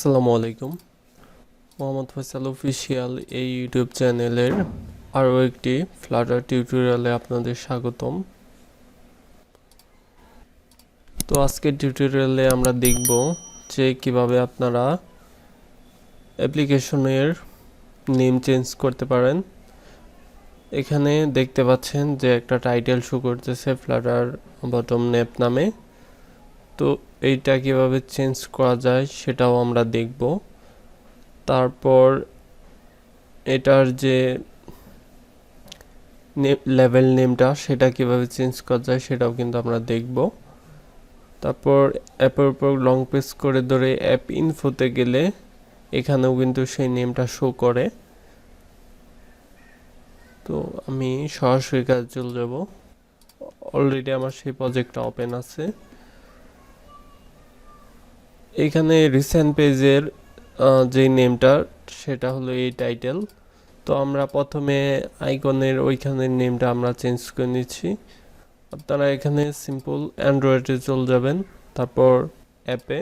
আসসালামু আলাইকুম। মোহাম্মদ ফয়সাল অফিসিয়াল এই ইউটিউব চ্যানেলের আরও একটি ফ্লাটার টিউটোরিয়ালে আপনাদের স্বাগতম। তো আজকের টিউটোরিয়ালে আমরা দেখব যে কিভাবে আপনারা অ্যাপ্লিকেশনের নেম চেঞ্জ করতে পারেন। এখানে দেখতে পাচ্ছেন যে একটা টাইটেল শো করতেছে ফ্লাটার বটম নেপ নামে। তো এইটা কিভাবে চেঞ্জ করা যায় সেটাও আমরা দেখব। তারপর এটার যে লেভেল নেমটা সেটা কিভাবে চেঞ্জ করা যায় সেটাও কিন্তু আমরা দেখব। তারপর অ্যাপের উপর লং প্রেস করে ধরে অ্যাপ ইনফোতে গেলে এখানেও কিন্তু সেই নেমটা শো করে। তো আমি সরাসরি কাজে চলে যাব। অলরেডি আমার সেই প্রজেক্টটা ওপেন আছে। এখানে রিসেন্ট পেজের যে নেমটা সেটা হলো এই টাইটেল। তো আমরা প্রথমে আইকনের ওইখানের নেমটা আমরা চেঞ্জ করে নিচ্ছি। আপনারা এখানে সিম্পল অ্যান্ড্রয়েডে চলে যাবেন, তারপর অ্যাপে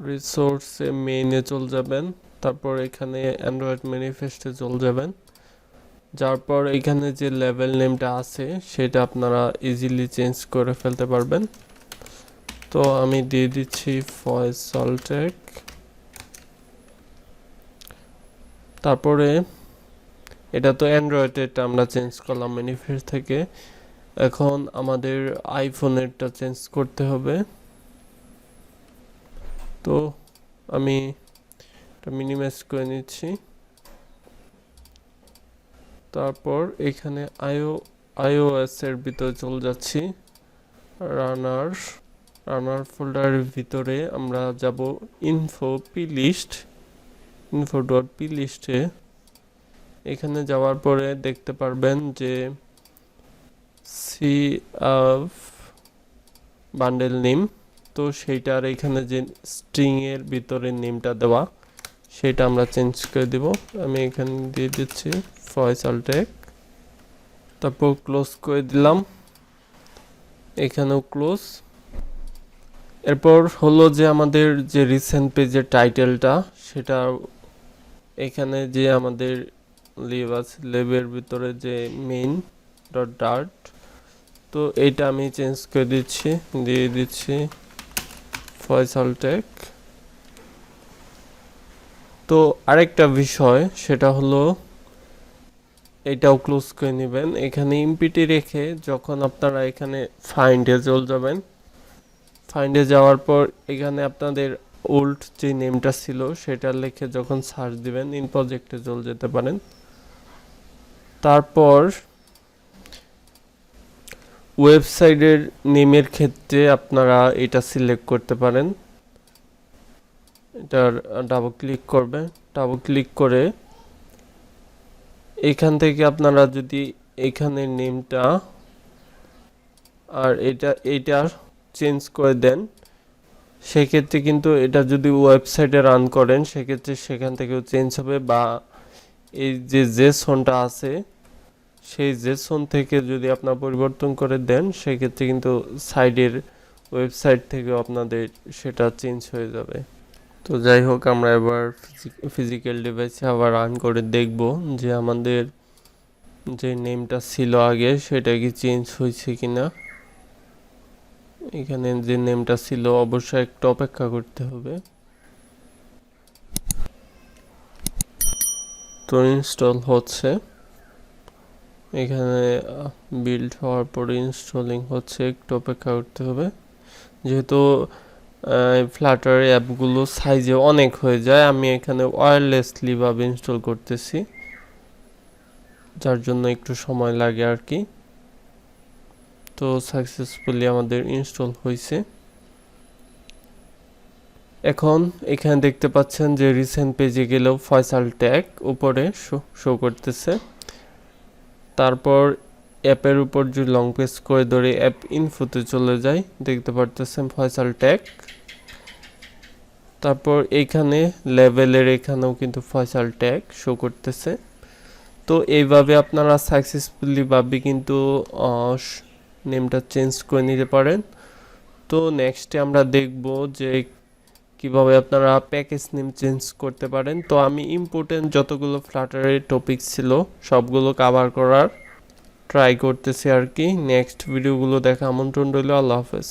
রিসোর্সে মেইনে চলে যাবেন, তারপর এখানে অ্যান্ড্রয়েড ম্যানিফেস্টে চলে যাবেন। যার পর এখানে যে লেভেল নেমটা আছে সেটা আপনারা ইজিলি চেঞ্জ করে ফেলতে পারবেন। তো আমি দিয়ে দিচ্ছি ফয়সাল টেক। তারপরে এটা তো অ্যান্ড্রয়েডেরটা আমরা চেঞ্জ করলাম ম্যানিফেস্ট থেকে। এখন আমাদের আইফোনেরটা চেঞ্জ করতে হবে। তো আমি এটা মিনিমাইজ করে নিচ্ছি। তারপর এখানে iOS এর ভিতরে চলে যাচ্ছি। রানার ফোল্ডারের ভিতরে আমরা যাব info.plist-এ। এখানে যাওয়ার পরে দেখতে পারবেন যে বান্ডেল নেম, তো সেইটার এখানে যে স্ট্রিং এর ভিতরে নেমটা দেওয়া সেটা আমরা চেঞ্জ করে দিব। আমি এখানে দিয়ে দিচ্ছি ফয়সাল টেক, তারপর ক্লোজ করে দিলাম। এখানেও ক্লোজ। এরপর হলো যে আমাদের যে রিসেন্ট পেজের টাইটেলটা সেটা এখানে যে আমাদের লেবের ভিতরে যে মেইন .dart, তো এইটা আমি চেঞ্জ করে দিয়ে দিচ্ছি ফয়সাল টেক। তো আরেকটা বিষয় সেটা হলো এটাও ক্লোজ করে নেবেন। এখানে ইমপিটি রেখে যখন আপনারা এখানে ফাইন্ডে চলে যাবেন, ফাইন্ডে যাওয়ার পর এখানে আপনাদের ওল্ড যে নেমটা ছিল সেটা লিখে যখন সার্চ দিবেন ইন প্রজেক্টে চলে যেতে পারেন। তারপর ওয়েবসাইটের নেমের ক্ষেত্রে আপনারা এটা সিলেক্ট করতে পারেন। এটার ডাবল ক্লিক করবেন। ডাবল ক্লিক করে এখান থেকে আপনারা যদি এখানের নেমটা আর এইটা চেঞ্জ করে দেন, সেক্ষেত্রে কিন্তু এটা যদি ওয়েবসাইটে রান করেন সেক্ষেত্রে সেখান থেকেও চেঞ্জ হবে, বা এই যে জেসনটা আছে সেই জেসন থেকে যদি আপনার পরিবর্তন করে দেন সেক্ষেত্রে কিন্তু সাইডের ওয়েবসাইট থেকেও আপনাদের সেটা চেঞ্জ হয়ে যাবে। তো যাই হোক, আমরা এবার ফিজিক্যাল ডিভাইসে আবার রান করে দেখব যে আমাদের যে নেমটা ছিল আগে সেটা কি চেঞ্জ হয়েছে কিনা। এখানে যে নেমটা ছিল অবশ্যই একটু অপেক্ষা করতে হবে। তো ইনস্টল হচ্ছে, এখানে বিল্ড হওয়ার পরে ইনস্টলিং হচ্ছে, একটু অপেক্ষা করতে হবে। যেহেতু ফ্লাটার অ্যাপগুলো সাইজে অনেক হয়ে যায়, আমি এখানে ওয়্যারলেসলি ভাবে ইনস্টল করতেছি, যার জন্য একটু সময় লাগে আর কি। তো সাকসেসফুলি আমাদের ইনস্টল হয়েছে। এখন এখানে দেখতে পাচ্ছেন যে রিসেন্ট পেজে গেলেও ফয়সাল ট্যাগ উপরে শো করতেছে। তারপর অ্যাপের উপর যদি লং প্রেস করে ধরে অ্যাপ ইনফোতে চলে যায়, দেখতে পারতেছেন ফয়সাল ট্যাগ। তারপর এইখানে লেভেলের এখানেও কিন্তু ফয়সাল ট্যাগ শো করতেছে। তো এইভাবে আপনারা সাকসেসফুলি ভাবে কিন্তু নেমটা চেঞ্জ করে নিতে পারেন। তো নেক্সটে আমরা দেখব যে কিভাবে আপনারা প্যাকেজ নেম চেঞ্জ করতে পারেন। তো আমি ইম্পর্টেন্ট যতগুলো ফ্লাটারের টপিক ছিল সবগুলো কভার করার ট্রাই করতেছি আর কি। নেক্সট ভিডিওগুলো দেখা আমন্ত্রণ রইল। আল্লাহ হাফেজ।